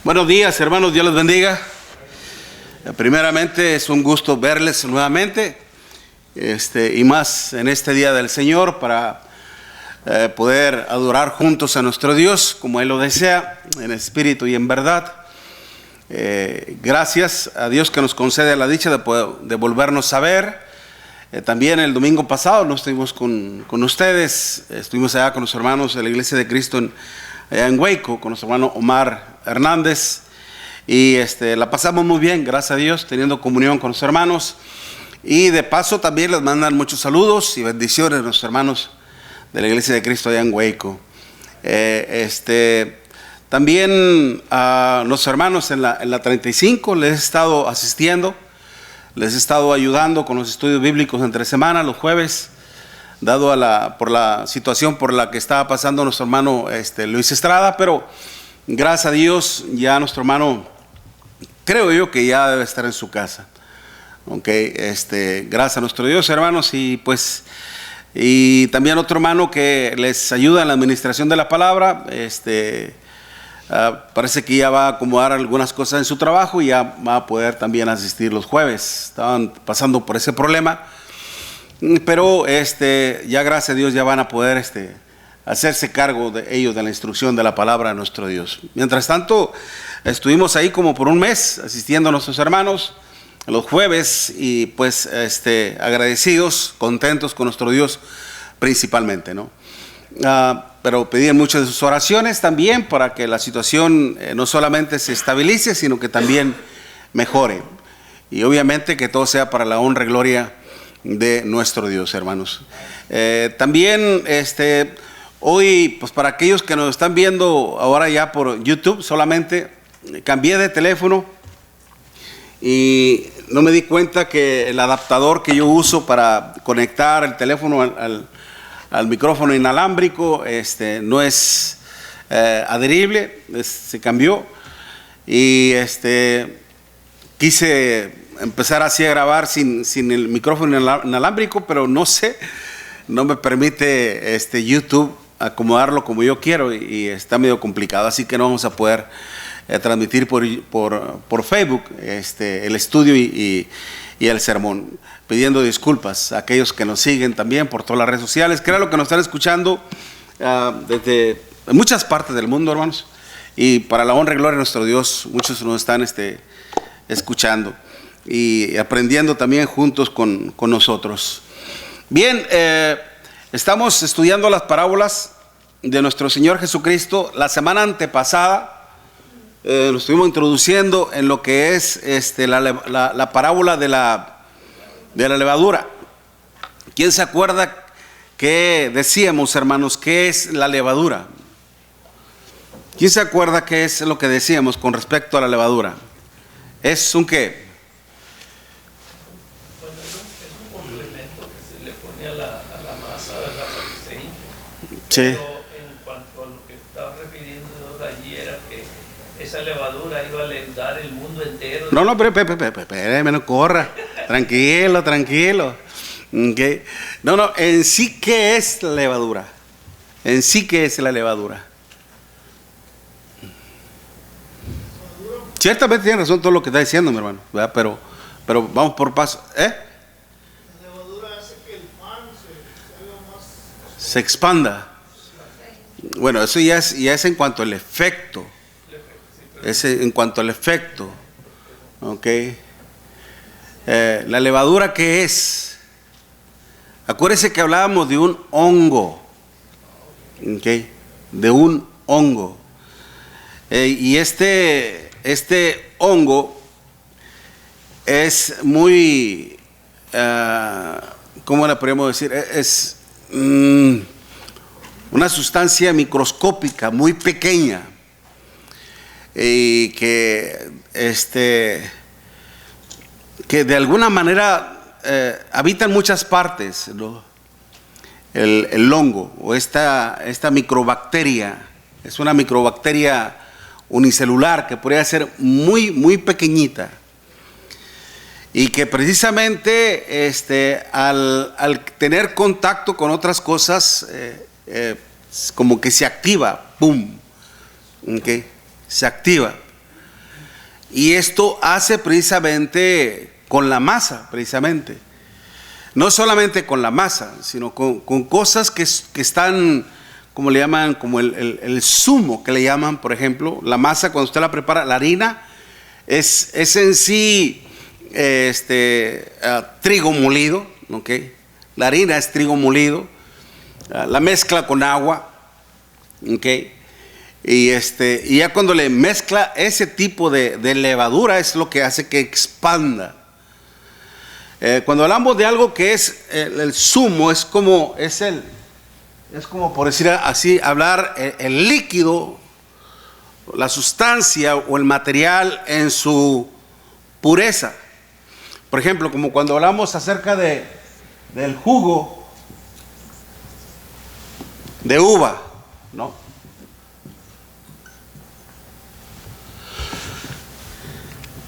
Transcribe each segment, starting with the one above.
Buenos días, hermanos, Dios les bendiga. Primeramente es un gusto verles nuevamente, y más en este día del Señor para poder adorar juntos a nuestro Dios como Él lo desea, en espíritu y en verdad. Gracias a Dios que nos concede la dicha de volvernos a ver. También el domingo pasado no estuvimos con ustedes, estuvimos allá con los hermanos de la Iglesia de Cristo allá en Waco, con nuestro hermano Omar Hernández, y la pasamos muy bien, gracias a Dios, teniendo comunión con los hermanos. Y de paso también les mandan muchos saludos y bendiciones a nuestros hermanos de la Iglesia de Cristo allá en Waco. También a los hermanos en la 35 les he estado asistiendo, les he estado ayudando con los estudios bíblicos entre semana, los jueves, dado por la situación por la que estaba pasando nuestro hermano Luis Estrada, pero gracias a Dios ya nuestro hermano, creo yo que ya debe estar en su casa. Gracias a nuestro Dios, hermanos, y también otro hermano que les ayuda en la administración de la palabra, parece que ya va a acomodar algunas cosas en su trabajo y ya va a poder también asistir los jueves. Estaban pasando por ese problema, pero ya gracias a Dios ya van a poder hacerse cargo de ellos, de la instrucción de la palabra de nuestro Dios. Mientras tanto, estuvimos ahí como por un mes asistiendo a nuestros hermanos los jueves y agradecidos, contentos con nuestro Dios principalmente, ¿no? Pero pedían muchas de sus oraciones también para que la situación no solamente se estabilice, sino que también mejore. Y obviamente que todo sea para la honra y gloria de nuestro Dios, hermanos. También hoy, pues para aquellos que nos están viendo ahora ya por YouTube, solamente cambié de teléfono y no me di cuenta que el adaptador que yo uso para conectar el teléfono al micrófono inalámbrico no es adherible, se cambió, y quise empezar así a grabar sin el micrófono inalámbrico, pero no me permite YouTube acomodarlo como yo quiero y está medio complicado, así que no vamos a poder transmitir por Facebook el estudio y el sermón, pidiendo disculpas a aquellos que nos siguen también por todas las redes sociales. Créanlo que nos están escuchando desde muchas partes del mundo, hermanos, y para la honra y gloria de nuestro Dios, muchos nos están escuchando y aprendiendo también juntos con nosotros. Bien, estamos estudiando las parábolas de nuestro Señor Jesucristo. La semana antepasada nos estuvimos introduciendo en lo que es la parábola de la levadura. ¿Quién se acuerda que decíamos, hermanos, qué es la levadura? ¿Quién se acuerda qué es lo que decíamos con respecto a la levadura? ¿Es un qué? Bueno, es un complemento que se le pone a la masa, ¿verdad? Para que se hinche. Sí. Pero en cuanto a lo que estaba refiriendo allí era que esa levadura iba a alentar el mundo entero. No, espérame, no corra. Tranquilo. Okay. No, en sí, ¿qué es la levadura? En sí, ¿qué es la levadura? Ciertamente tiene razón todo lo que está diciendo, mi hermano, ¿verdad? Pero vamos por paso. La levadura hace que el pan se haga más... Se expanda. Bueno, eso ya es en cuanto al efecto. En cuanto al efecto. Ok. La levadura, ¿qué es? Acuérdese que hablábamos de un hongo. Ok. De un hongo. Y este hongo es muy, ¿cómo le podríamos decir? Es una sustancia microscópica muy pequeña y que de alguna manera habita en muchas partes, ¿no? El hongo o esta microbacteria es una microbacteria unicelular que podría ser muy, muy pequeñita y que precisamente al tener contacto con otras cosas como que se activa, ¡pum! ¿Okay? Se activa. Y esto hace precisamente con la masa, precisamente. No solamente con la masa, sino con cosas que están, como le llaman, como el zumo que le llaman, por ejemplo. La masa, cuando usted la prepara, la harina, es en sí trigo molido, ¿ok? La harina es trigo molido, la mezcla con agua, ¿ok? Y ya cuando le mezcla ese tipo de levadura es lo que hace que expanda. Cuando hablamos de algo que es el zumo, es como por decir así, hablar el líquido, la sustancia o el material en su pureza. Por ejemplo, como cuando hablamos acerca del jugo de uva, ¿no?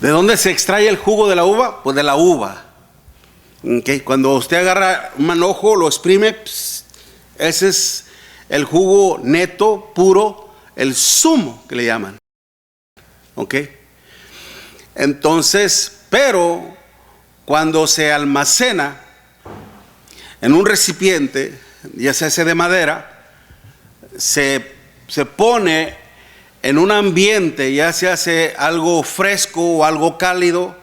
¿De dónde se extrae el jugo de la uva? Pues de la uva. Okay. Cuando usted agarra un manojo, lo exprime, ese es el jugo neto, puro, el zumo que le llaman. ¿Ok? Entonces, pero cuando se almacena en un recipiente, ya sea de madera, se pone en un ambiente, ya se hace algo fresco o algo cálido,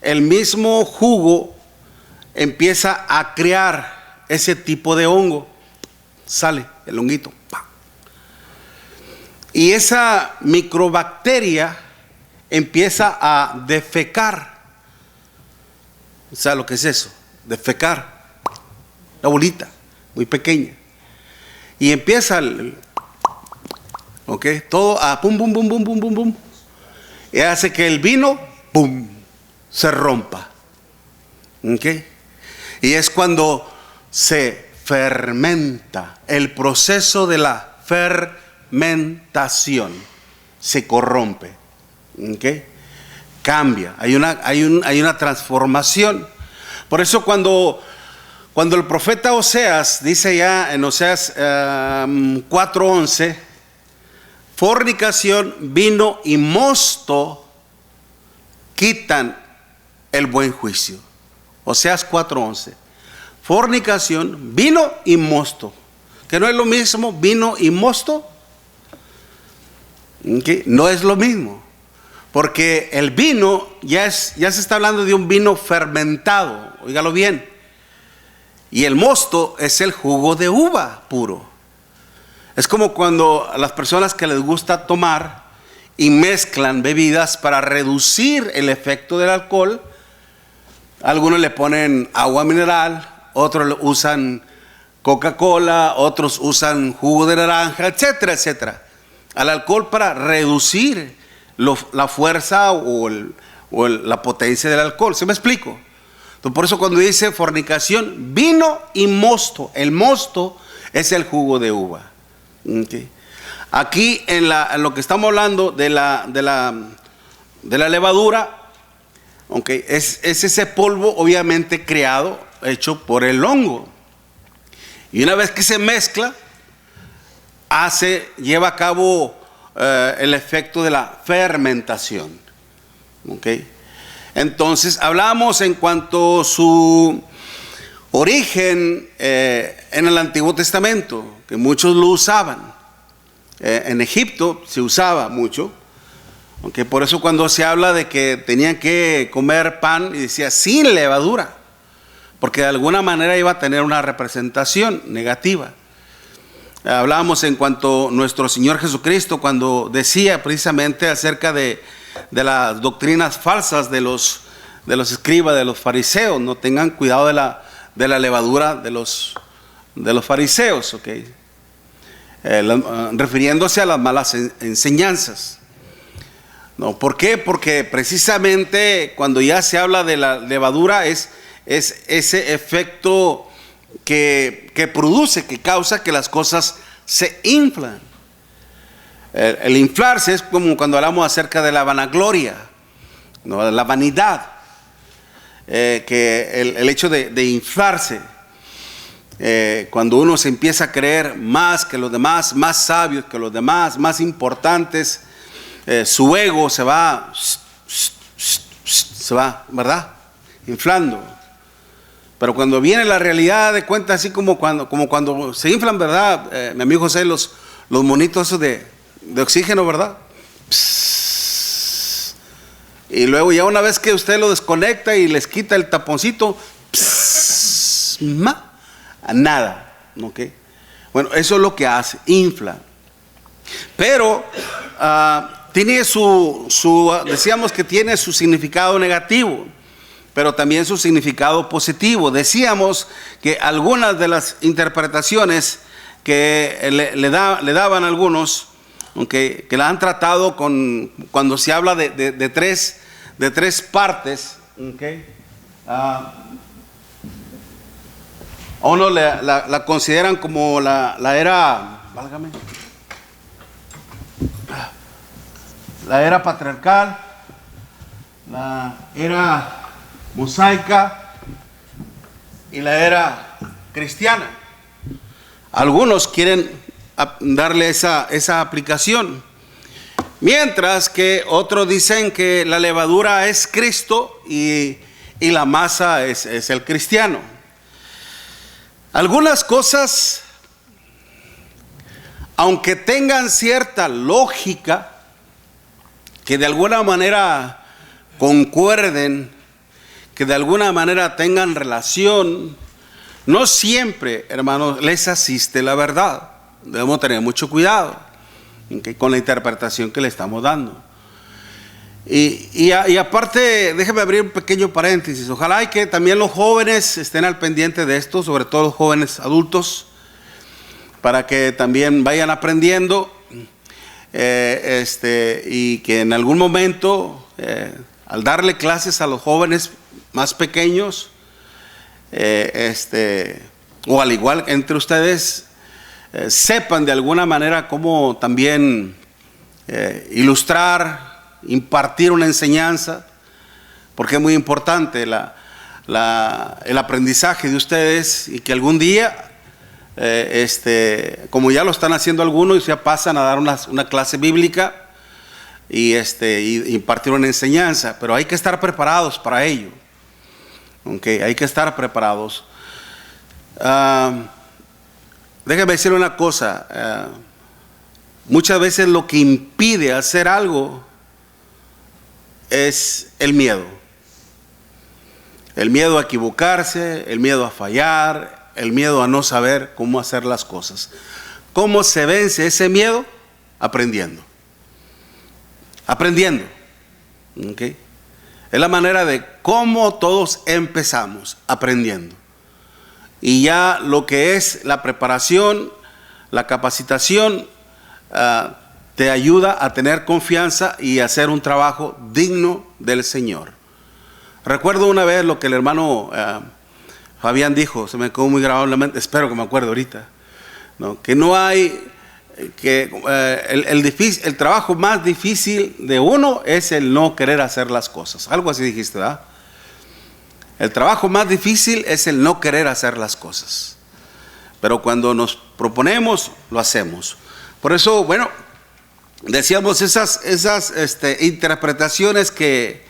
el mismo jugo empieza a crear ese tipo de hongo. Sale el honguito. Y esa microbacteria empieza a defecar. ¿Sabe lo que es eso? Defecar. La bolita, muy pequeña. Y empieza todo a pum, pum, pum, pum, pum, pum, pum. Y hace que el vino, pum, se rompa. Y es cuando se fermenta. El proceso de la fermentación se corrompe. Cambia. Hay una transformación. Por eso cuando el profeta Oseas dice ya en Oseas 4:11, fornicación, vino y mosto quitan el buen juicio. Oseas 4:11. Fornicación, vino y mosto. ¿Que no es lo mismo vino y mosto? No es lo mismo. Porque el vino ya se está hablando de un vino fermentado. Óigalo bien. Y el mosto es el jugo de uva puro. Es como cuando a las personas que les gusta tomar y mezclan bebidas para reducir el efecto del alcohol. Algunos le ponen agua mineral, otros usan Coca-Cola, otros usan jugo de naranja, etcétera, etcétera. Al alcohol para reducir la fuerza o la potencia del alcohol. ¿Se me explico? Entonces, por eso cuando dice fornicación, vino y mosto. El mosto es el jugo de uva. Aquí en lo que estamos hablando de la levadura, es ese polvo obviamente creado, hecho por el hongo. Y una vez que se mezcla, lleva a cabo el efecto de la fermentación. Entonces hablamos en cuanto a su origen en el Antiguo Testamento, que muchos lo usaban. En Egipto se usaba mucho. Por eso cuando se habla de que tenían que comer pan, y decía sin levadura, porque de alguna manera iba a tener una representación negativa. Hablábamos en cuanto a nuestro Señor Jesucristo, cuando decía precisamente acerca de las doctrinas falsas de los escribas, de los fariseos. No tengan cuidado de la levadura de los fariseos, refiriéndose a las malas enseñanzas. No, ¿por qué? Porque precisamente cuando ya se habla de la levadura es ese efecto que produce, que causa que las cosas se inflan. El inflarse es como cuando hablamos acerca de la vanagloria, ¿no? De la vanidad, que el hecho de inflarse, cuando uno se empieza a creer más que los demás, más sabios que los demás, más importantes, su ego se va se va, ¿verdad? Inflando. Pero cuando viene la realidad de cuenta, así como cuando se inflan, ¿verdad? Mi amigo José, los monitos esos de oxígeno, ¿verdad? Psss. Y luego ya una vez que usted lo desconecta y les quita el taponcito, psss, nada, ¿ok? Bueno, eso es lo que hace, infla. Pero tiene decíamos que tiene su significado negativo, pero también su significado positivo. Decíamos que algunas de las interpretaciones que le daban algunos, okay, que la han tratado cuando se habla de tres partes, okay, a uno la consideran como la era, válgame, la era patriarcal, la era mosaica y la era cristiana. Algunos quieren darle esa aplicación, mientras que otros dicen que la levadura es Cristo y la masa es el cristiano. Algunas cosas, aunque tengan cierta lógica, que de alguna manera concuerden, que de alguna manera tengan relación, no siempre, hermanos, les asiste la verdad. Debemos tener mucho cuidado, ¿okay?, con la interpretación que le estamos dando. Y aparte, déjeme abrir un pequeño paréntesis. Ojalá y que también los jóvenes estén al pendiente de esto, sobre todo los jóvenes adultos, para que también vayan aprendiendo, y que en algún momento, al darle clases a los jóvenes más pequeños, o al igual que entre ustedes, sepan de alguna manera cómo también ilustrar, impartir una enseñanza, porque es muy importante el aprendizaje de ustedes, y que algún día, como ya lo están haciendo algunos, ya pasan a dar una clase bíblica y impartir una enseñanza, pero hay que estar preparados para ello. Okay, hay que estar preparados. Déjame decirle una cosa. Muchas veces lo que impide hacer algo es el miedo. El miedo a equivocarse, el miedo a fallar, el miedo a no saber cómo hacer las cosas. ¿Cómo se vence ese miedo? Aprendiendo. Aprendiendo. ¿Okay? Es la manera de cómo todos empezamos, aprendiendo. Y ya lo que es la preparación, la capacitación, te ayuda a tener confianza y a hacer un trabajo digno del Señor. Recuerdo una vez lo que el hermano Fabián dijo, se me quedó muy grabado en la mente, espero que me acuerde ahorita, ¿no? Que no hay, el trabajo más difícil de uno es el no querer hacer las cosas. Algo así dijiste, ¿verdad? El trabajo más difícil es el no querer hacer las cosas. Pero cuando nos proponemos, lo hacemos. Por eso, bueno, decíamos esas interpretaciones que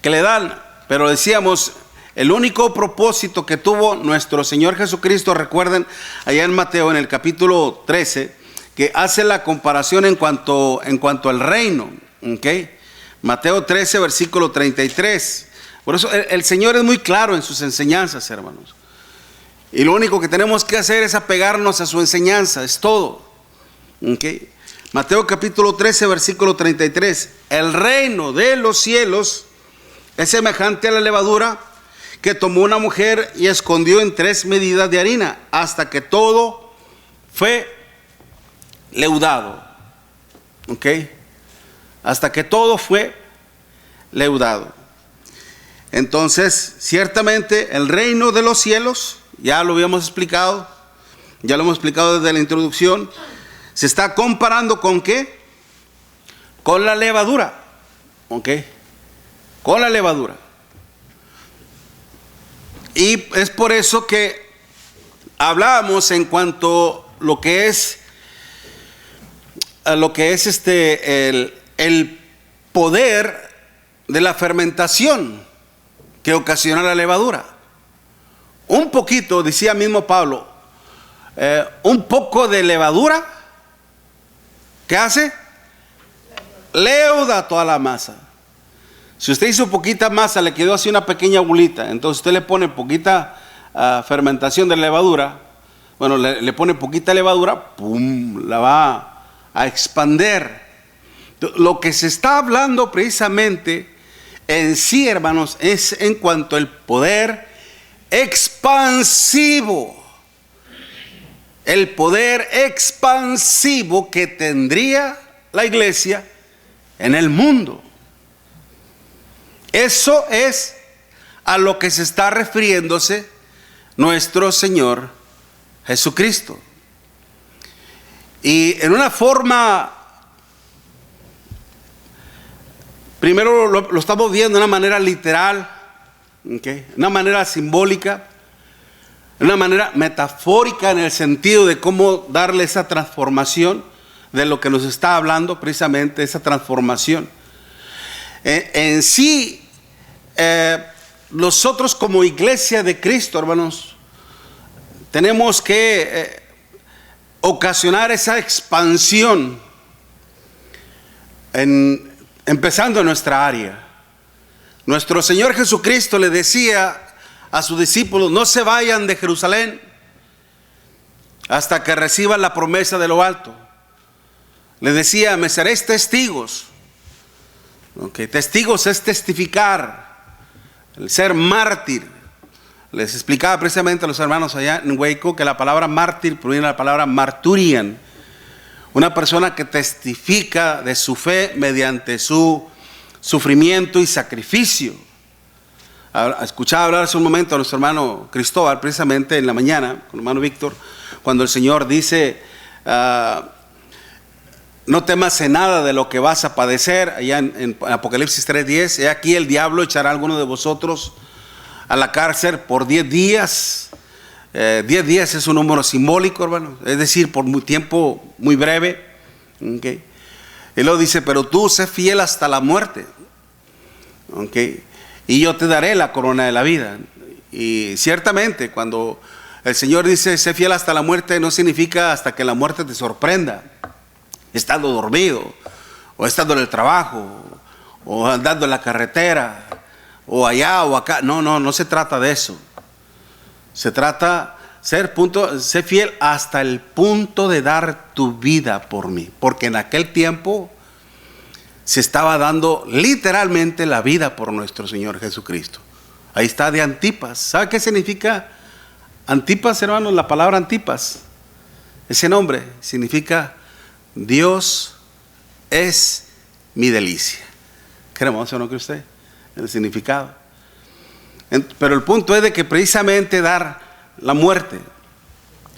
le dan, pero decíamos, el único propósito que tuvo nuestro Señor Jesucristo, recuerden, allá en Mateo, en el capítulo 13, que hace la comparación en cuanto al reino, ¿okay? Mateo 13, versículo 33. Por eso el Señor es muy claro en sus enseñanzas, hermanos. Y lo único que tenemos que hacer es apegarnos a su enseñanza, es todo. ¿Okay? Mateo capítulo 13, versículo 33. El reino de los cielos es semejante a la levadura que tomó una mujer y escondió en 3 medidas de harina hasta que todo fue leudado. ¿Ok? Hasta que todo fue leudado. Entonces, ciertamente el reino de los cielos, ya lo habíamos explicado, ya lo hemos explicado desde la introducción, se está comparando ¿con qué? Con la levadura. ¿Ok? Con la levadura. Y es por eso que hablábamos en cuanto a lo que es el poder de la fermentación. que ocasiona la levadura. Un poquito, decía mismo Pablo, un poco de levadura, ¿qué hace? Leuda toda la masa. Si usted hizo poquita masa, le quedó así una pequeña bolita, entonces usted le pone poquita fermentación de levadura, bueno, le pone poquita levadura, ¡pum!, la va a expander. Lo que se está hablando precisamente en sí, hermanos, es en cuanto al poder expansivo. El poder expansivo que tendría la iglesia en el mundo. Eso es a lo que se está refiriéndose nuestro Señor Jesucristo. Y en una forma, primero lo estamos viendo de una manera literal, ¿okay?, una manera simbólica, una manera metafórica en el sentido de cómo darle esa transformación de lo que nos está hablando, precisamente esa transformación. En sí, nosotros como iglesia de Cristo, hermanos, tenemos que ocasionar esa expansión empezando en nuestra área. Nuestro Señor Jesucristo le decía a sus discípulos: no se vayan de Jerusalén hasta que reciban la promesa de lo alto. Le decía: me seréis testigos. Testigos es testificar, el ser mártir. Les explicaba precisamente a los hermanos allá en Hueco que la palabra mártir proviene de la palabra marturian, una persona que testifica de su fe mediante su sufrimiento y sacrificio. Escuchaba hablar hace un momento a nuestro hermano Cristóbal, precisamente en la mañana, con el hermano Víctor, cuando el Señor dice: no temas en nada de lo que vas a padecer. Allá en Apocalipsis 3:10, he aquí el diablo echará a alguno de vosotros a la cárcel por 10 días. 10 días es un número simbólico, hermano, es decir, por un tiempo muy breve. Okay. Y luego dice: pero tú sé fiel hasta la muerte. Okay. Y yo te daré la corona de la vida. Y ciertamente cuando el Señor dice sé fiel hasta la muerte, no significa hasta que la muerte te sorprenda, estando dormido, o estando en el trabajo, o andando en la carretera, o allá o acá. No se trata de eso. Se trata ser fiel hasta el punto de dar tu vida por mí, porque en aquel tiempo se estaba dando literalmente la vida por nuestro Señor Jesucristo. Ahí está de Antipas. ¿Sabe qué significa Antipas, hermanos? La palabra Antipas, ese nombre significa Dios es mi delicia. Qué hermoso, ¿no cree usted? El significado. Pero el punto es de que precisamente dar la muerte.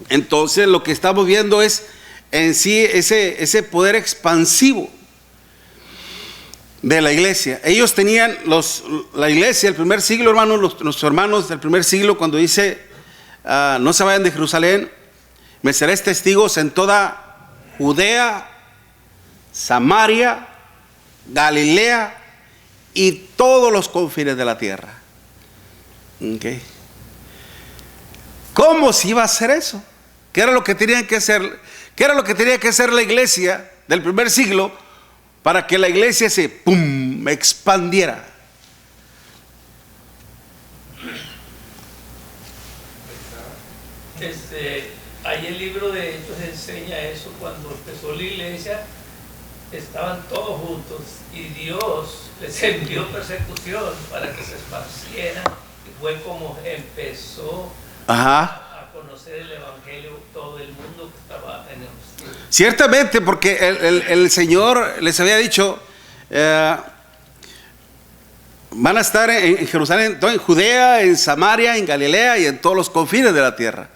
Entonces lo que estamos viendo es en sí ese poder expansivo de la iglesia. Ellos tenían, la iglesia del primer siglo, hermanos, nuestros hermanos del primer siglo, cuando dice no se vayan de Jerusalén, me seréis testigos en toda Judea, Samaria, Galilea y todos los confines de la tierra. Okay. ¿Cómo se iba a hacer eso? ¿Qué era lo que tenían que hacer? ¿Qué era lo que tenía que hacer la iglesia del primer siglo para que la iglesia se expandiera? Ahí el libro de Hechos enseña eso. Cuando empezó la iglesia estaban todos juntos y Dios les envió persecución para que se esparcieran, y fue como empezó a conocer el evangelio todo el mundo que estaba en el cielo. Ciertamente, porque el Señor les había dicho van a estar en Jerusalén, en Judea, en Samaria, en Galilea y en todos los confines de la tierra.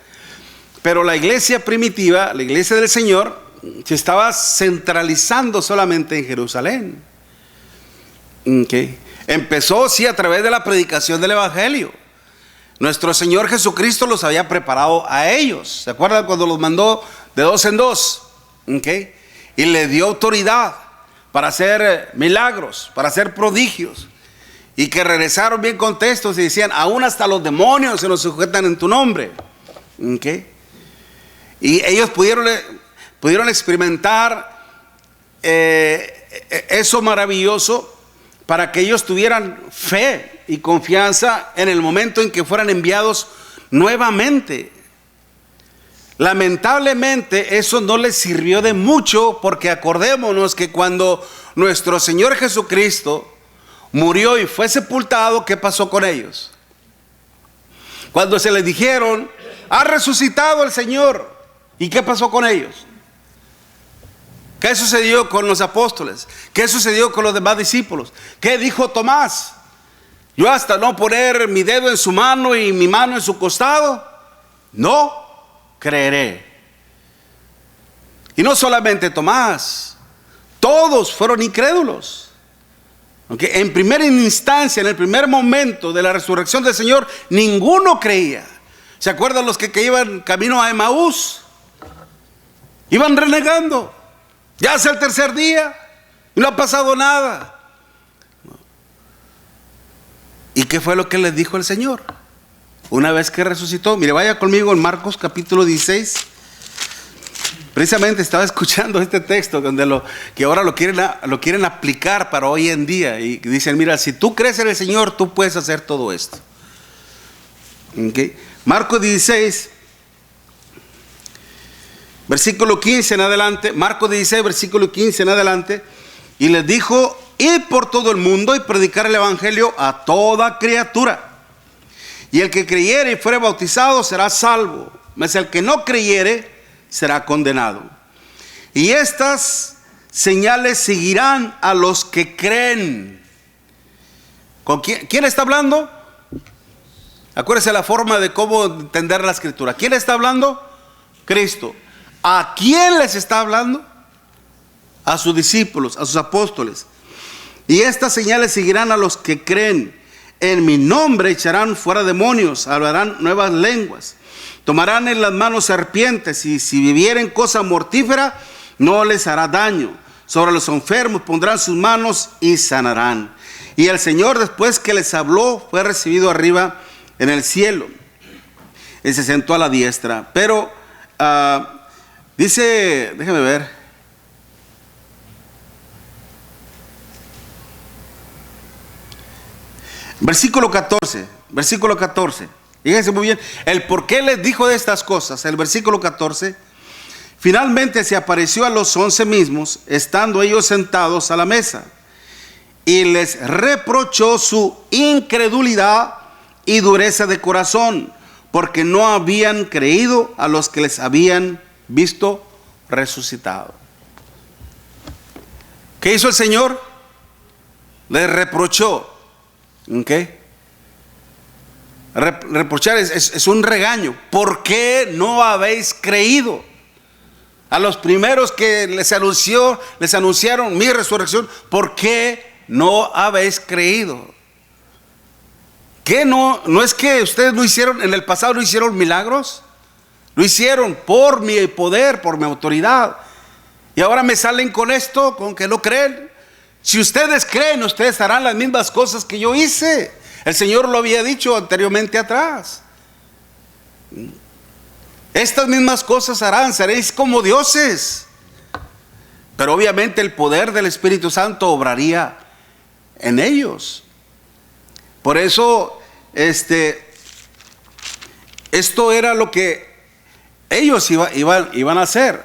Pero la iglesia primitiva, la iglesia del Señor, se estaba centralizando solamente en Jerusalén. Okay. Empezó, sí, a través de la predicación del evangelio. Nuestro Señor Jesucristo los había preparado a ellos. ¿Se acuerdan cuando los mandó de 2 en 2? Okay. Y le dio autoridad para hacer milagros, para hacer prodigios. y que regresaron bien contentos y decían, aún hasta los demonios se nos sujetan en tu nombre. ¿Okay? Y ellos pudieron experimentar eso maravilloso para que ellos tuvieran fe y confianza en el momento en que fueran enviados nuevamente. Lamentablemente eso no les sirvió de mucho, porque acordémonos que cuando nuestro Señor Jesucristo murió y fue sepultado, ¿qué pasó con ellos? Cuando se les dijeron, ha resucitado el Señor, ¿y qué pasó con ellos? ¿Qué sucedió con los apóstoles? ¿Qué sucedió con los demás discípulos? ¿Qué dijo Tomás? Yo hasta no poner mi dedo en su mano y mi mano en su costado, no creeré. Y no solamente Tomás, todos fueron incrédulos. Aunque en primera instancia, en el primer momento de la resurrección del Señor, ninguno creía. ¿Se acuerdan los que iban camino a Emaús? Iban renegando. Ya es el tercer día y no ha pasado nada. ¿Y qué fue lo que les dijo el Señor? Una vez que resucitó, mire, vaya conmigo en Marcos capítulo 16. Precisamente estaba escuchando este texto que ahora lo quieren aplicar para hoy en día. Y dicen, mira, si tú crees en el Señor, tú puedes hacer todo esto. ¿Okay? Marcos 16, versículo 15 en adelante. Marcos 16, versículo 15 en adelante. Y les dijo, id por todo el mundo y predicar el evangelio a toda criatura. Y el que creyere y fuere bautizado será salvo, mas el que no creyere será condenado. Y estas señales seguirán a los que creen. ¿Con quién está hablando? Acuérdese la forma de cómo entender la escritura. ¿Quién está hablando? Cristo. ¿A quién les está hablando? A sus discípulos, a sus apóstoles. Y estas señales seguirán a los que creen. En mi nombre echarán fuera demonios, hablarán nuevas lenguas, tomarán en las manos serpientes, y si bebieren cosa mortífera no les hará daño. Sobre los enfermos pondrán sus manos y sanarán. Y el Señor, después que les habló, fue recibido arriba en el cielo y se sentó a la diestra. Pero dice, déjame ver, versículo 14, fíjense muy bien el por qué les dijo de estas cosas. El versículo 14, finalmente se apareció a los 11 mismos, estando ellos sentados a la mesa, y les reprochó su incredulidad y dureza de corazón, porque no habían creído a los que les habían visto resucitado. ¿Qué hizo el Señor? Les reprochó. ¿Okay? Reprochar es un regaño. ¿Por qué no habéis creído? A los primeros que les anunciaron mi resurrección, ¿por qué no habéis creído? ¿Qué no es que ustedes no hicieron, en el pasado no hicieron milagros? Lo hicieron por mi poder, por mi autoridad. Y ahora me salen con esto, con que no creen. Si ustedes creen, ustedes harán las mismas cosas que yo hice. El Señor lo había dicho anteriormente atrás. Estas mismas cosas harán, seréis como dioses. Pero obviamente el poder del Espíritu Santo obraría en ellos. Por eso, esto era lo que ellos iban a hacer.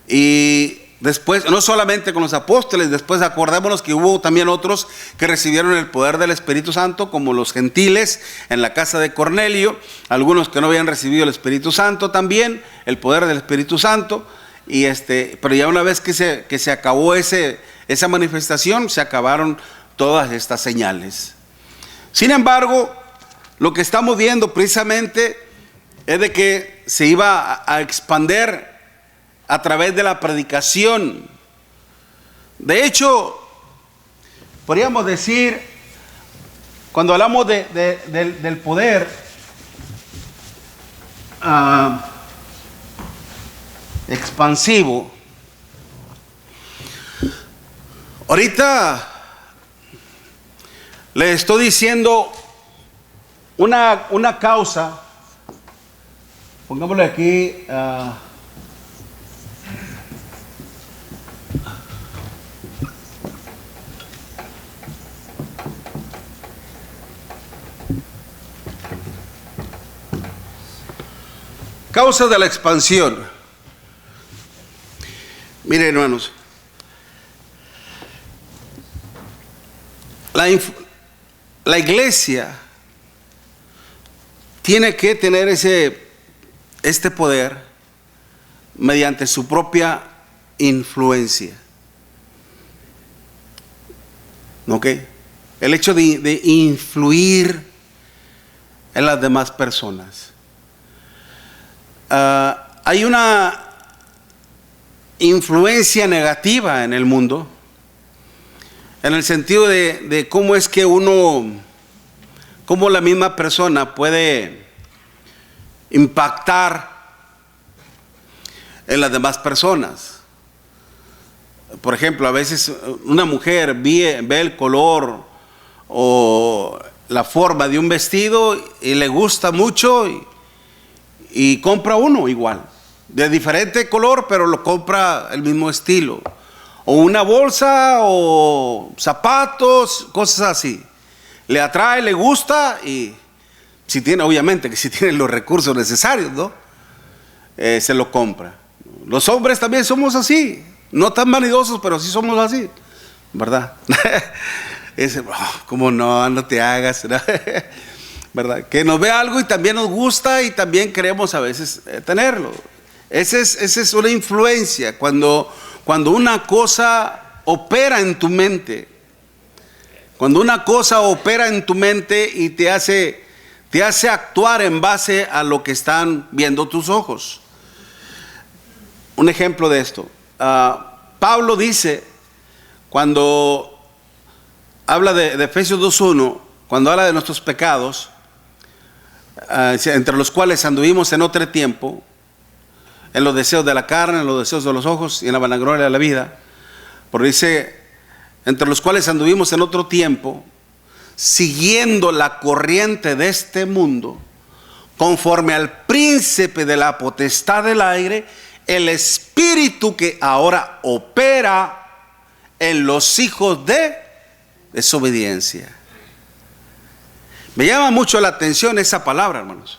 Y después, no solamente con los apóstoles, después acordémonos que hubo también otros que recibieron el poder del Espíritu Santo, como los gentiles en la casa de Cornelio, algunos que no habían recibido el Espíritu Santo también, el poder del Espíritu Santo, pero ya una vez que se acabó esa manifestación, se acabaron todas estas señales. Sin embargo, lo que estamos viendo precisamente es de que se iba a expandir a través de la predicación. De hecho, podríamos decir, cuando hablamos del poder expansivo, ahorita Le estoy diciendo una causa. Pongámosle aquí. Causa de la expansión. Miren, hermanos, la iglesia tiene que tener este poder mediante su propia influencia. ¿Ok? El hecho de influir en las demás personas. Hay una influencia negativa en el mundo, en el sentido de cómo es que cómo la misma persona puede impactar en las demás personas. Por ejemplo, a veces una mujer ve el color o la forma de un vestido y le gusta mucho y compra uno igual, de diferente color, pero lo compra el mismo estilo. O una bolsa o zapatos, cosas así. Le atrae, le gusta y si tiene, obviamente que si tiene los recursos necesarios, ¿no? Se lo compra. Los hombres también somos así, no tan vanidosos, pero sí somos así, ¿verdad? Como no te hagas, ¿no? ¿Verdad? Que nos ve algo y también nos gusta y también queremos a veces tenerlo. Esa es una influencia cuando una cosa opera en tu mente. Cuando una cosa opera en tu mente y te hace actuar en base a lo que están viendo tus ojos. Un ejemplo de esto. Pablo dice, cuando habla de Efesios 2:1, cuando habla de nuestros pecados, entre los cuales anduvimos en otro tiempo, en los deseos de la carne, en los deseos de los ojos y en la vanagloria de la vida. Porque dice, entre los cuales anduvimos en otro tiempo, siguiendo la corriente de este mundo, conforme al príncipe de la potestad del aire, el espíritu que ahora opera en los hijos de desobediencia. Me llama mucho la atención esa palabra, hermanos.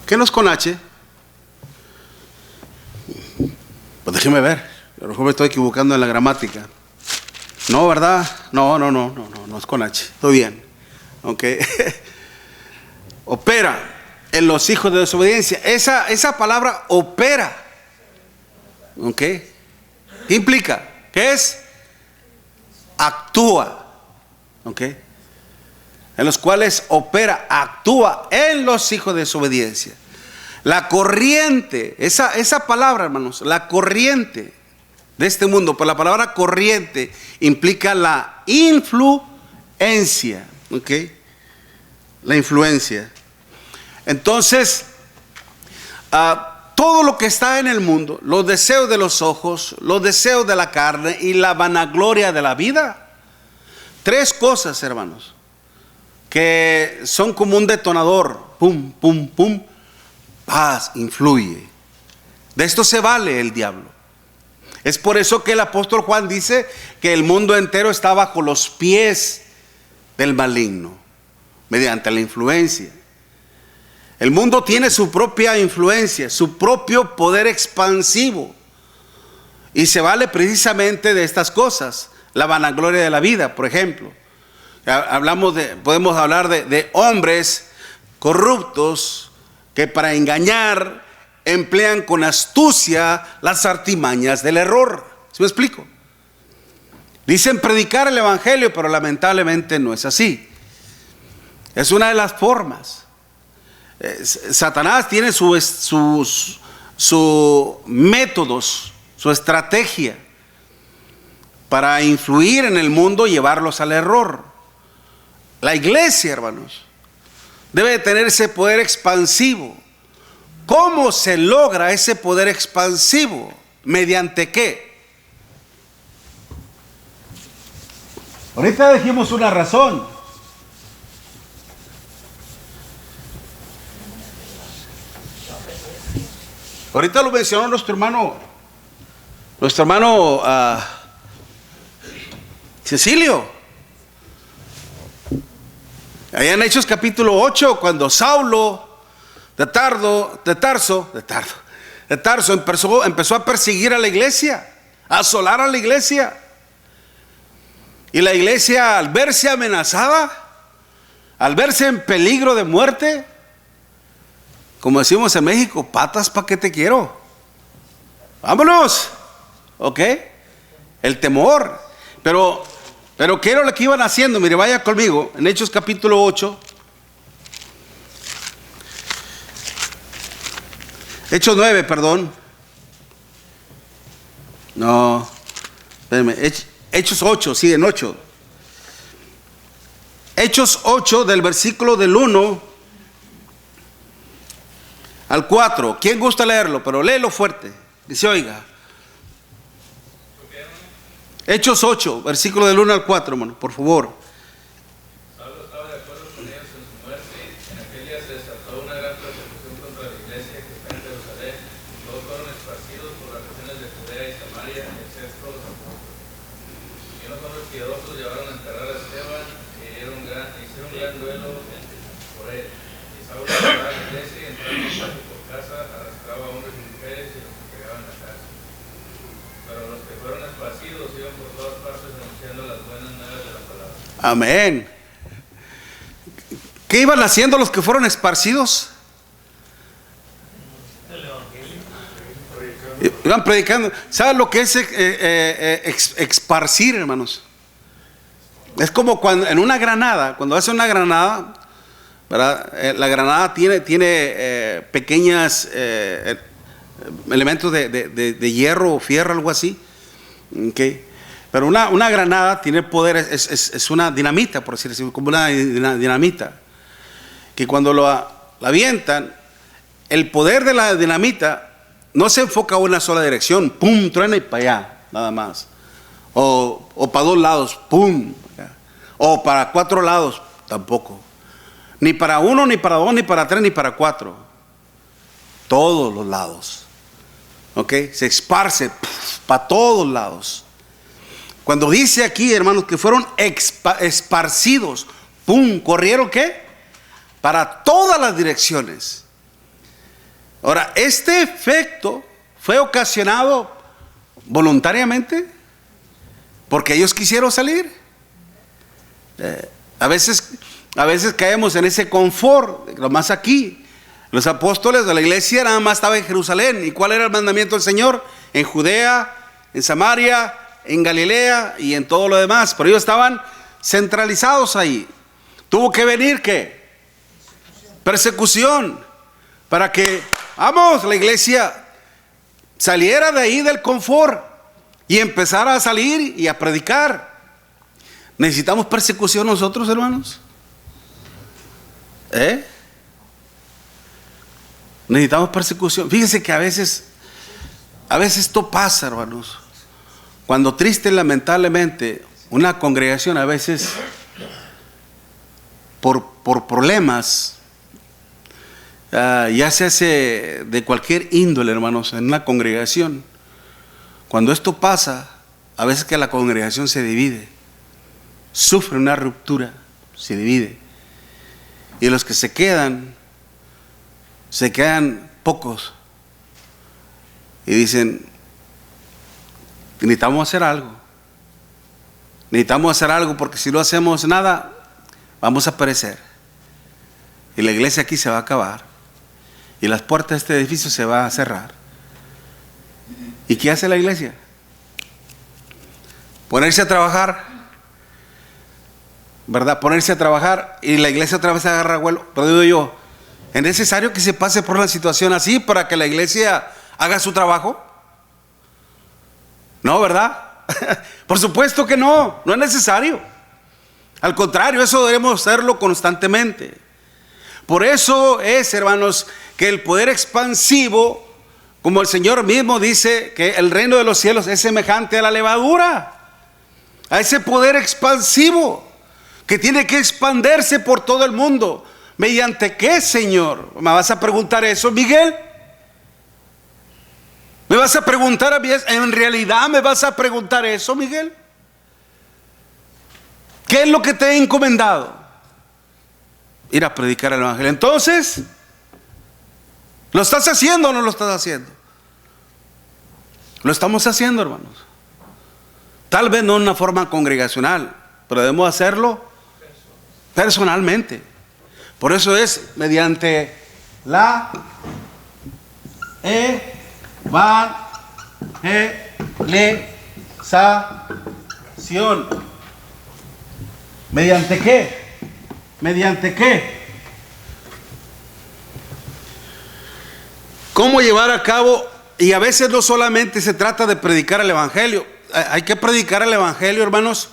¿Qué no es con H? Pues déjeme ver. A lo mejor me estoy equivocando en la gramática. No, ¿verdad? No es con H. Estoy bien. Ok. Opera en los hijos de desobediencia. Esa palabra opera. ¿Ok? ¿Qué implica? ¿Qué es? Actúa. ¿Ok? En los cuales opera, actúa en los hijos de desobediencia. La corriente, esa palabra, hermanos, la corriente de este mundo, pues la palabra corriente implica la influencia. ¿Ok? La influencia. Entonces, todo lo que está en el mundo, los deseos de los ojos, los deseos de la carne y la vanagloria de la vida, tres cosas, hermanos, que son como un detonador, pum, pum, pum, paz, influye. De esto se vale el diablo. Es por eso que el apóstol Juan dice que el mundo entero está bajo los pies del maligno, mediante la influencia. El mundo tiene su propia influencia, su propio poder expansivo, y se vale precisamente de estas cosas. La vanagloria de la vida, por ejemplo. Podemos hablar de hombres corruptos que para engañar emplean con astucia las artimañas del error. ¿Sí me explico? Dicen predicar el evangelio, pero lamentablemente no es así. Es una de las formas. Satanás tiene sus métodos, su estrategia para influir en el mundo y llevarlos al error. La iglesia, hermanos, debe tener ese poder expansivo ¿Cómo se logra ese poder expansivo? ¿Mediante qué? Ahorita dijimos una razón. Ahorita lo mencionó nuestro hermano Cecilio. Allá en Hechos capítulo 8, cuando Saulo de Tarso empezó a perseguir a la iglesia, a asolar a la iglesia. Y la iglesia, al verse amenazada, al verse en peligro de muerte, como decimos en México, patas pa' que te quiero. Vámonos. ¿Ok? El temor. Pero ¿qué era lo que iban haciendo? Mire, vaya conmigo en Hechos capítulo 8. Hechos 9, perdón. No, espérenme. Hechos 8, sí, en 8. Hechos 8 del versículo del 1 al 4. ¿Quién gusta leerlo? Pero léelo fuerte, que se oiga. Hechos 8, versículo del 1 al 4, hermano, por favor. Pablo estaba de acuerdo con ellos en su muerte. En aquel día se desató una gran persecución contra la iglesia que está en Jerusalén. Todos fueron esparcidos por las regiones de Judea y Samaria, excepto los apóstoles. Y unos hombres piadosos llevaron a enterrar a Esteban e hicieron un gran duelo por él. Y Saulo entraba a la iglesia y entrando casa por casa arrastraba a hombres y mujeres y los entregaban a la cárcel. Pero los que fueron esparcidos iban por todas partes anunciando las buenas nuevas de la palabra. Amén. ¿Qué iban haciendo los que fueron esparcidos? Iban predicando. ¿Saben lo que es esparcir, hermanos? Es como cuando en una granada, cuando hace una granada, ¿verdad? La granada tiene pequeños elementos de hierro o fierro, algo así. Okay. Pero una granada tiene poder, es una dinamita, por decirlo así, como una dinamita, que cuando la avientan, el poder de la dinamita no se enfoca a una sola dirección, pum, truena y para allá, nada más. O para 2 lados, pum, o para 4 lados, tampoco. Ni para 1, ni para 2, ni para 3, ni para 4. Todos los lados. ¿Ok? Se esparce para todos lados. Cuando dice aquí, hermanos, que fueron esparcidos, pum, ¿corrieron qué? Para todas las direcciones. Ahora, este efecto fue ocasionado voluntariamente porque ellos quisieron salir. A veces caemos en ese confort, nomás aquí. Los apóstoles de la iglesia nada más estaban en Jerusalén. ¿Y cuál era el mandamiento del Señor? En Judea, en Samaria, en Galilea y en todo lo demás. Pero ellos estaban centralizados ahí. Tuvo que venir ¿qué? Persecución. Para que, vamos, la iglesia saliera de ahí del confort y empezara a salir y a predicar. ¿Necesitamos persecución nosotros, hermanos? Necesitamos persecución. Fíjense que a veces esto pasa, hermanos. Cuando triste, lamentablemente, una congregación a veces por problemas, ya se hace de cualquier índole, hermanos, en una congregación. Cuando esto pasa, a veces que la congregación se divide, sufre una ruptura, se divide. Y los que se quedan pocos. Y dicen, necesitamos hacer algo. Necesitamos hacer algo porque si no hacemos nada, vamos a perecer. Y la iglesia aquí se va a acabar. Y las puertas de este edificio se van a cerrar. ¿Y qué hace la iglesia? Ponerse a trabajar, ¿verdad? Ponerse a trabajar y la iglesia otra vez agarra vuelo. Pero digo yo, ¿es necesario que se pase por una situación así para que la iglesia haga su trabajo? No, ¿verdad? Por supuesto que no es necesario. Al contrario, eso debemos hacerlo constantemente. Por eso es, hermanos, que el poder expansivo, como el Señor mismo dice, que el reino de los cielos es semejante a la levadura, a ese poder expansivo que tiene que expandirse por todo el mundo. ¿Mediante qué, Señor? ¿Me vas a preguntar eso, Miguel? ¿Me vas a preguntar a mí? ¿En realidad me vas a preguntar eso, Miguel? ¿Qué es lo que te he encomendado? Ir a predicar el evangelio. Entonces, ¿lo estás haciendo o no lo estás haciendo? Lo estamos haciendo, hermanos. Tal vez no en una forma congregacional, pero debemos hacerlo personalmente. Por eso es mediante la evangelización. ¿Mediante qué? ¿Mediante qué? ¿Cómo llevar a cabo? Y a veces no solamente se trata de predicar el evangelio. Hay que predicar el evangelio, hermanos,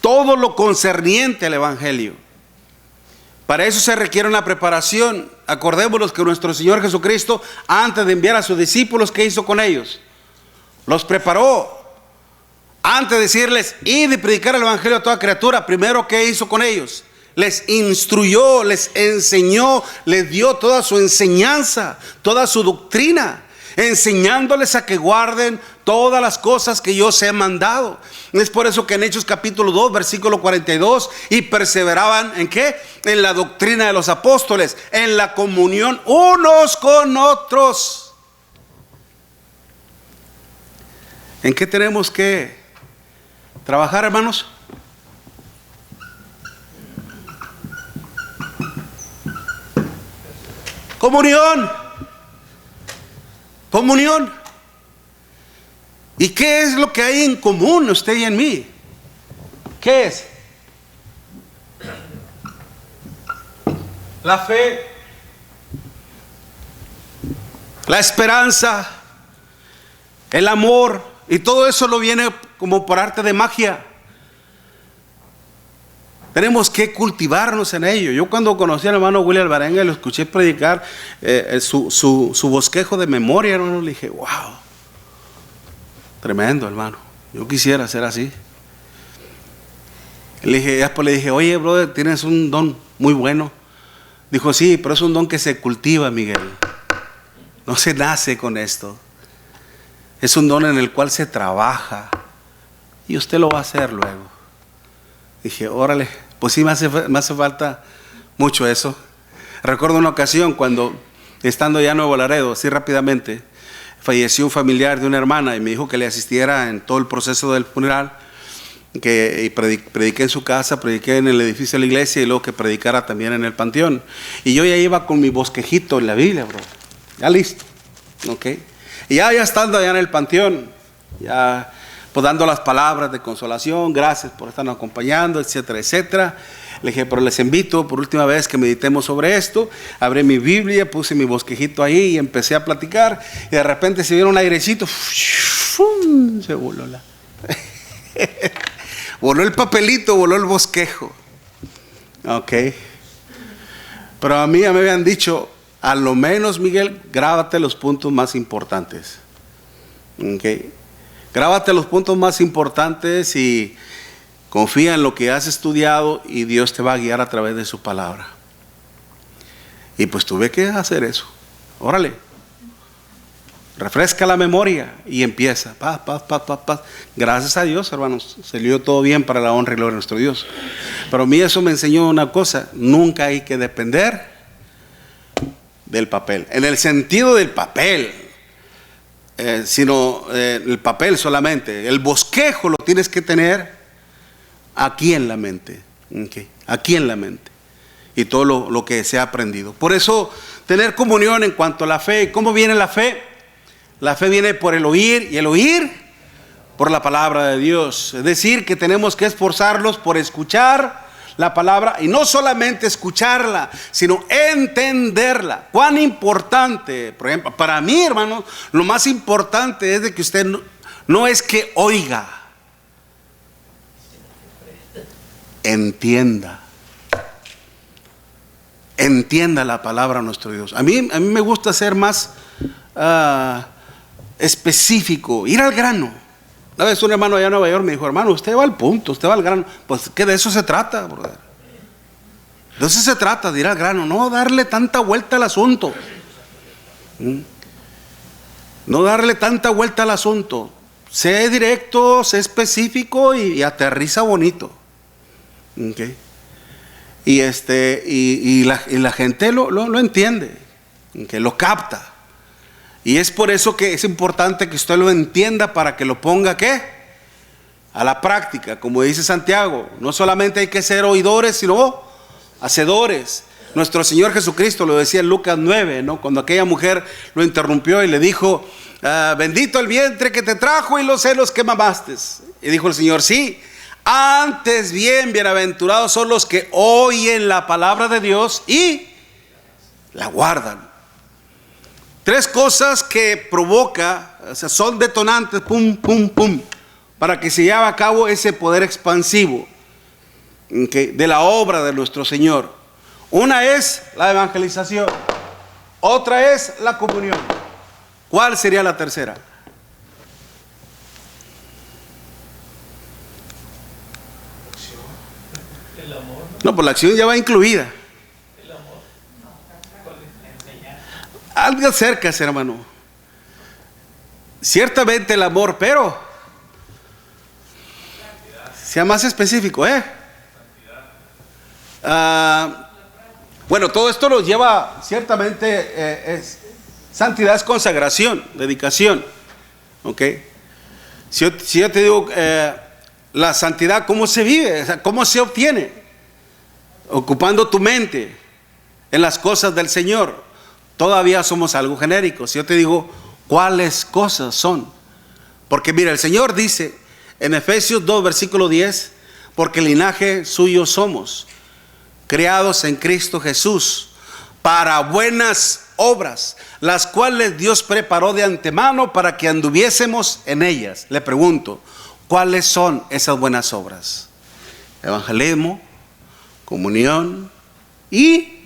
todo lo concerniente al evangelio. Para eso se requiere una preparación. Acordémonos que nuestro Señor Jesucristo, antes de enviar a sus discípulos, ¿qué hizo con ellos? Los preparó. Antes de decirles, id y predicar el evangelio a toda criatura, primero, ¿qué hizo con ellos? Les instruyó, les enseñó, les dio toda su enseñanza, toda su doctrina, enseñándoles a que guarden todas las cosas que yo os he mandado. Es por eso que en Hechos capítulo 2, versículo 42, y perseveraban ¿en qué? En la doctrina de los apóstoles, en la comunión unos con otros. ¿En qué tenemos que trabajar, hermanos? Comunión. Comunión. ¿Y qué es lo que hay en común usted y en mí? ¿Qué es? La fe, la esperanza, el amor, y todo eso lo viene como por arte de magia. Tenemos que cultivarnos en ello. Yo cuando conocí al hermano William Alvarenga y lo escuché predicar su bosquejo de memoria, hermano, le dije, wow, tremendo, hermano. Yo quisiera ser así. Después le dije, oye, brother, tienes un don muy bueno. Dijo, sí, pero es un don que se cultiva, Miguel. No se nace con esto. Es un don en el cual se trabaja. Y usted lo va a hacer luego. Dije, órale, pues sí me hace falta mucho eso. Recuerdo una ocasión cuando, estando ya en Nuevo Laredo, así rápidamente, falleció un familiar de una hermana y me dijo que le asistiera en todo el proceso del funeral, y prediqué en su casa, prediqué en el edificio de la iglesia y luego que predicara también en el panteón. Y yo ya iba con mi bosquejito en la Biblia, bro, ya listo, ¿ok? Y ya estando allá en el panteón, ya pues dando las palabras de consolación, gracias por estarnos acompañando, etcétera, etcétera. Le dije, pero les invito por última vez que meditemos sobre esto. Abrí mi Biblia, puse mi bosquejito ahí y empecé a platicar. Y de repente se vieron un airecito, se voló voló el papelito, voló el bosquejo. Ok. Pero a mí ya me habían dicho, a lo menos, Miguel, grábate los puntos más importantes. Ok. Grábate los puntos más importantes y confía en lo que has estudiado y Dios te va a guiar a través de su palabra. Y pues tuve que hacer eso. Órale. Refresca la memoria y empieza. Paz. Gracias a Dios, hermanos, salió todo bien para la honra y gloria de nuestro Dios. Pero a mí eso me enseñó una cosa: nunca hay que depender del papel. En el sentido del papel. Sino el papel solamente. El bosquejo lo tienes que tener aquí en la mente, okay, aquí en la mente, y todo lo que se ha aprendido. Por eso tener comunión en cuanto a la fe. ¿Cómo viene la fe? La fe viene por el oír, y el oír por la palabra de Dios. Es decir, que tenemos que esforzarnos por escuchar la palabra, y no solamente escucharla, sino entenderla. Cuán importante, por ejemplo, para mí, hermano, lo más importante es de que usted no es que oiga, entienda. entienda la palabra de nuestro Dios. A mí me gusta ser más específico, ir al grano. Una vez un hermano allá en Nueva York me dijo: hermano, usted va al punto, usted va al grano. Pues que de eso se trata, brother. De eso se trata, de ir al grano, no darle tanta vuelta al asunto. No darle tanta vuelta al asunto. Sé directo, sé específico y aterriza bonito. Okay. Y la gente lo entiende, que lo capta. Y es por eso que es importante que usted lo entienda, para que lo ponga ¿qué? A la práctica. Como dice Santiago, no solamente hay que ser oidores, sino hacedores. Nuestro Señor Jesucristo lo decía en Lucas 9, ¿no? Cuando aquella mujer lo interrumpió y le dijo: bendito el vientre que te trajo y los senos que mamaste. Y dijo el Señor: sí, antes bien, bienaventurados son los que oyen la palabra de Dios y la guardan. Tres cosas que provoca, o sea, son detonantes, pum, pum, pum, para que se lleve a cabo ese poder expansivo, ¿okay?, de la obra de nuestro Señor. Una es la evangelización, otra es la comunión. ¿Cuál sería la tercera? El amor. No, pues la acción ya va incluida. El amor. Algo cerca, hermano. Ciertamente el amor, pero sea más específico, bueno, todo esto nos lleva ciertamente, santidad es consagración, dedicación, ¿ok? Si yo te digo, la santidad, ¿cómo se vive? O sea, ¿cómo se obtiene? Ocupando tu mente en las cosas del Señor. Todavía somos algo genéricos. Si yo te digo, ¿cuáles cosas son? Porque mira, el Señor dice en Efesios 2, versículo 10, porque linaje suyo somos, creados en Cristo Jesús, para buenas obras, las cuales Dios preparó de antemano para que anduviésemos en ellas. Le pregunto, ¿cuáles son esas buenas obras? Evangelismo, comunión y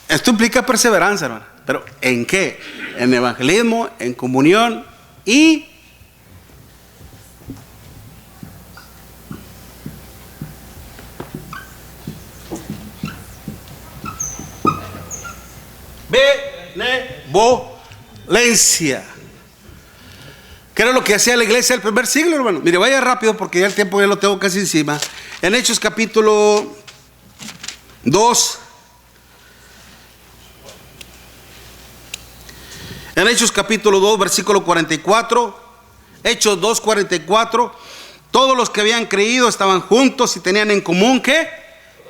esto implica perseverancia, hermano. Pero ¿en qué? En evangelismo, en comunión y benevolencia. ¿Qué era lo que hacía la iglesia del primer siglo, hermano? Mire, vaya rápido porque ya el tiempo ya lo tengo casi encima. En Hechos capítulo 2. En Hechos capítulo 2, versículo 44. Hechos 2, 44. Todos los que habían creído estaban juntos y tenían en común ¿qué?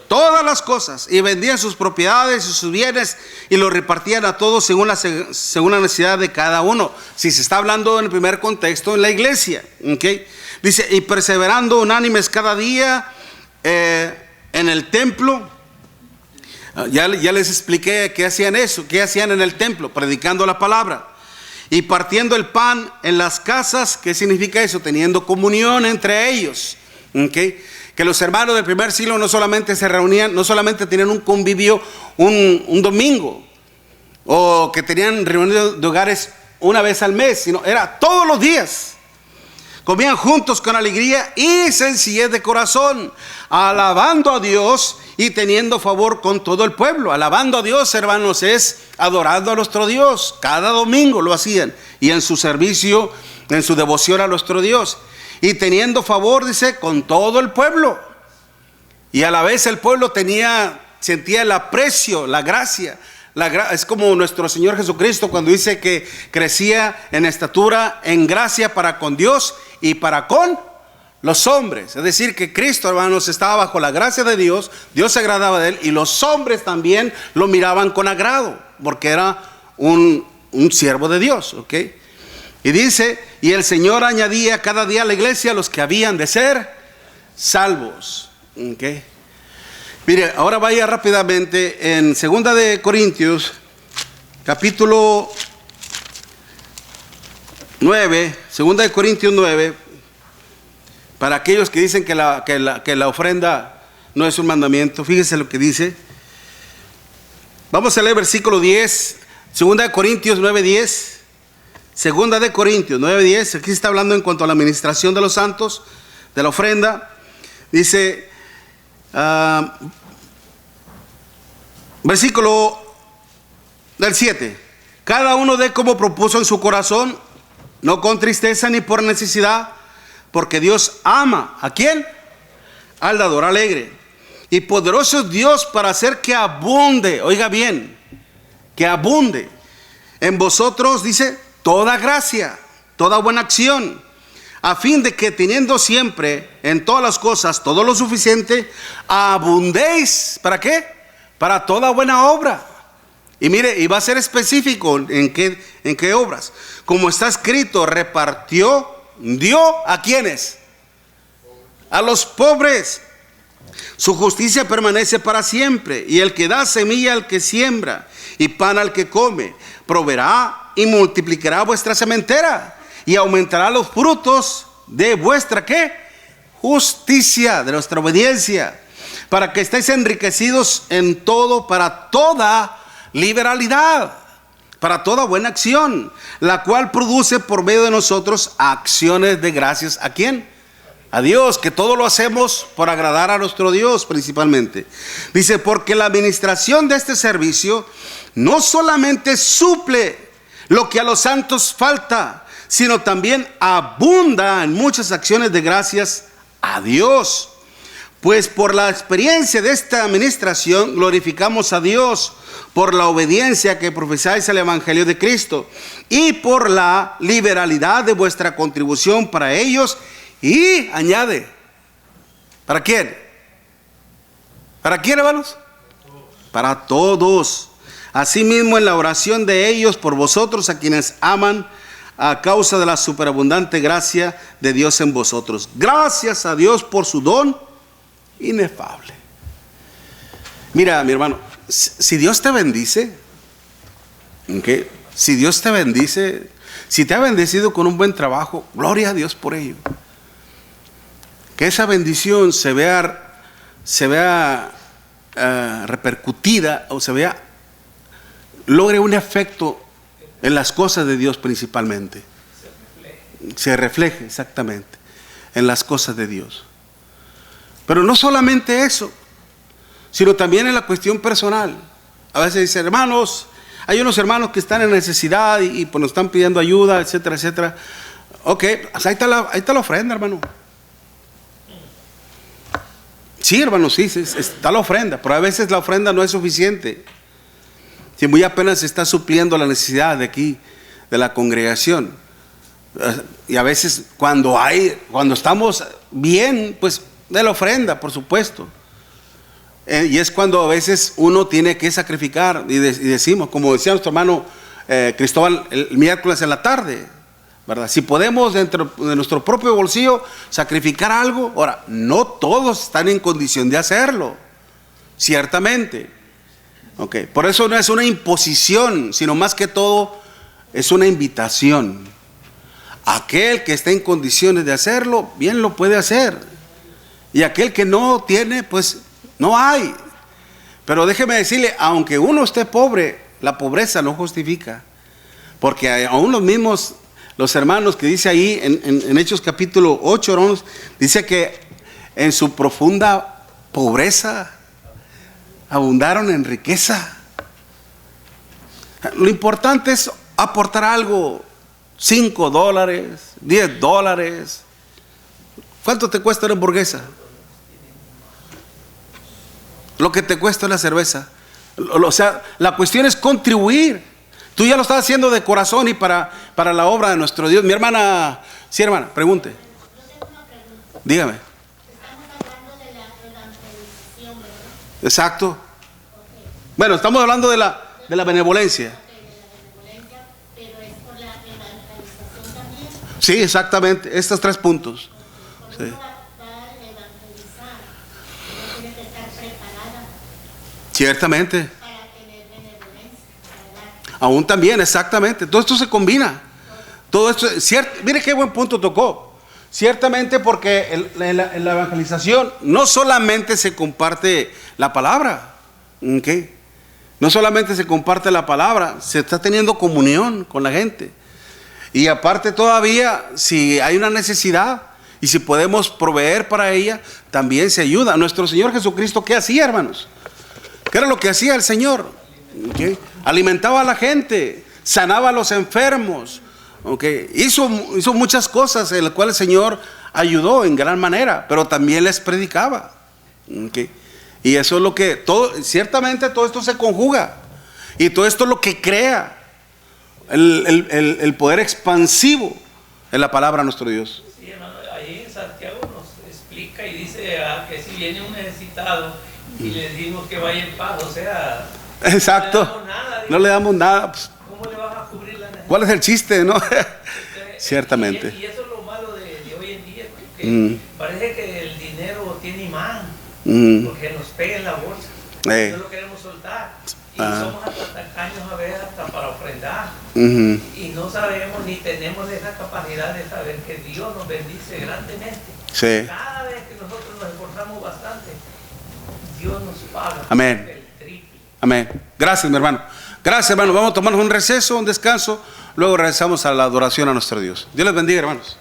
Todas las cosas, y vendían sus propiedades y sus bienes y los repartían a todos según la necesidad de cada uno. Si se está hablando en el primer contexto, en la iglesia, ¿okay? Dice, y perseverando unánimes cada día en el templo. Ya les expliqué qué hacían eso, qué hacían en el templo, predicando la palabra. Y partiendo el pan en las casas. ¿Qué significa eso? Teniendo comunión entre ellos, ¿okay? Que los hermanos del primer siglo no solamente se reunían, no solamente tenían un convivio un domingo, o que tenían reuniones de hogares una vez al mes, sino era todos los días. Comían juntos con alegría y sencillez de corazón, alabando a Dios y teniendo favor con todo el pueblo. Alabando a Dios, hermanos, es adorando a nuestro Dios. Cada domingo lo hacían, y en su servicio, en su devoción a nuestro Dios. Y teniendo favor, dice, con todo el pueblo. Y a la vez el pueblo sentía el aprecio, la gracia. Es como nuestro Señor Jesucristo cuando dice que crecía en estatura, en gracia para con Dios y para con los hombres. Es decir, que Cristo, hermanos, estaba bajo la gracia de Dios. Dios se agradaba de él y los hombres también lo miraban con agrado, porque era un siervo de Dios, ¿ok? Y dice, y el Señor añadía cada día a la iglesia los que habían de ser salvos. ¿Okay? Mire, ahora vaya rápidamente en 2 de Corintios, capítulo 9, 2 de Corintios 9, Para aquellos que dicen que la ofrenda no es un mandamiento, fíjense lo que dice. Vamos a leer versículo 10, 2 de Corintios 9:10. 2 de Corintios 9:10. Aquí se está hablando en cuanto a la administración de los santos, de la ofrenda. Dice, versículo del 7. Cada uno dé como propuso en su corazón, no con tristeza ni por necesidad, porque Dios ama. ¿A quién? Al dador alegre. Y poderoso es Dios para hacer que abunde, oiga bien, que abunde en vosotros, dice, toda gracia, toda buena acción, a fin de que teniendo siempre en todas las cosas todo lo suficiente, abundéis. ¿Para qué? Para toda buena obra. Y mire, y va a ser específico en qué obras. Como está escrito, dio ¿a quiénes? A los pobres. Su justicia permanece para siempre. Y el que da semilla al que siembra y pan al que come, proveerá y multiplicará vuestra sementera y aumentará los frutos de vuestra ¿qué? Justicia, de nuestra obediencia, para que estéis enriquecidos en todo, para toda liberalidad, para toda buena acción, la cual produce por medio de nosotros acciones de gracias. ¿A quién? A Dios, que todo lo hacemos por agradar a nuestro Dios principalmente. Dice, porque la administración de este servicio no solamente suple lo que a los santos falta, sino también abunda en muchas acciones de gracias a Dios. Pues por la experiencia de esta administración glorificamos a Dios por la obediencia que profesáis al Evangelio de Cristo y por la liberalidad de vuestra contribución para ellos. Y añade, ¿para quién? ¿Para quién, hermanos? Para todos. Asimismo en la oración de ellos por vosotros, a quienes aman, a causa de la superabundante gracia de Dios en vosotros. Gracias a Dios por su don inefable. Mira, mi hermano, si Dios te bendice, ¿okay? Si Dios te bendice, si te ha bendecido con un buen trabajo, gloria a Dios por ello. Que esa bendición se vea repercutida, o logre un efecto en las cosas de Dios principalmente. Se refleje exactamente en las cosas de Dios. Pero no solamente eso, sino también en la cuestión personal. A veces dicen, hermanos, hay unos hermanos que están en necesidad y pues nos están pidiendo ayuda, etcétera, etcétera. Ok, pues ahí está la ofrenda, hermano. Sí, hermano, sí, está la ofrenda, pero a veces la ofrenda no es suficiente. Si muy apenas se está supliendo la necesidad de aquí, de la congregación. Y a veces cuando estamos bien, pues de la ofrenda, por supuesto. Y es cuando a veces uno tiene que sacrificar y decimos, como decía nuestro hermano Cristóbal el miércoles en la tarde, ¿verdad? Si podemos dentro de nuestro propio bolsillo sacrificar algo. Ahora, no todos están en condición de hacerlo, ciertamente. Okay. Por eso no es una imposición, sino más que todo es una invitación. Aquel que esté en condiciones de hacerlo, bien lo puede hacer. Y aquel que no tiene, pues no hay. Pero déjeme decirle, aunque uno esté pobre, la pobreza no justifica. Porque aún los hermanos que dice ahí en Hechos capítulo 8, hermanos, dice que en su profunda pobreza abundaron en riqueza. Lo importante es aportar algo, $5, $10. ¿Cuánto te cuesta una hamburguesa? Lo que te cuesta la cerveza. O sea, la cuestión es contribuir. Tú ya lo estás haciendo de corazón y para la obra de nuestro Dios. Mi hermana, sí, hermana, pregunte. Yo tengo una pregunta. Dígame. Estamos hablando de la evangelización, ¿verdad? Exacto. Okay. Bueno, estamos hablando de la benevolencia. Ok, de la benevolencia, pero es por la evangelización también. Sí, exactamente. Estos 3 puntos. Cuando Sí. uno va a evangelizar, uno tiene que estar preparada Ciertamente. para tener benevolencia, ¿verdad? Aún también, exactamente. Todo esto se combina. Todo esto, cierto. Mire qué buen punto tocó. Ciertamente, porque en la evangelización no solamente se comparte la palabra, ¿ok? No solamente se comparte la palabra, se está teniendo comunión con la gente. Y aparte todavía, si hay una necesidad y si podemos proveer para ella, también se ayuda. Nuestro Señor Jesucristo, ¿qué hacía, hermanos? ¿Qué era lo que hacía el Señor? ¿Okay? Alimentaba a la gente, sanaba a los enfermos. Okay. Hizo muchas cosas en las cuales el Señor ayudó en gran manera, pero también les predicaba. Okay. Y eso es lo que, ciertamente todo esto se conjuga. Y todo esto es lo que crea el poder expansivo en la palabra de nuestro Dios. Sí, hermano, ahí en Santiago nos explica y dice que si viene un necesitado y le decimos que vaya en paz, o sea, exacto, no le damos nada. Pues, ¿cómo le vas a cubrir la necesidad? ¿cuál es el chiste, no? Ciertamente. Y eso es lo malo de hoy en día, que parece que el dinero tiene imán, porque nos pega en la bolsa, no lo queremos soltar. Y somos hasta tacaños a veces hasta para ofrendar. Y no sabemos ni tenemos esa capacidad de saber que Dios nos bendice grandemente. Sí. Cada vez que nosotros nos esforzamos bastante, Dios nos paga. Amén. El triple. Amén. Gracias, mi hermano. Gracias, hermano. Vamos a tomarnos un receso, un descanso. Luego regresamos a la adoración a nuestro Dios. Dios les bendiga, hermanos.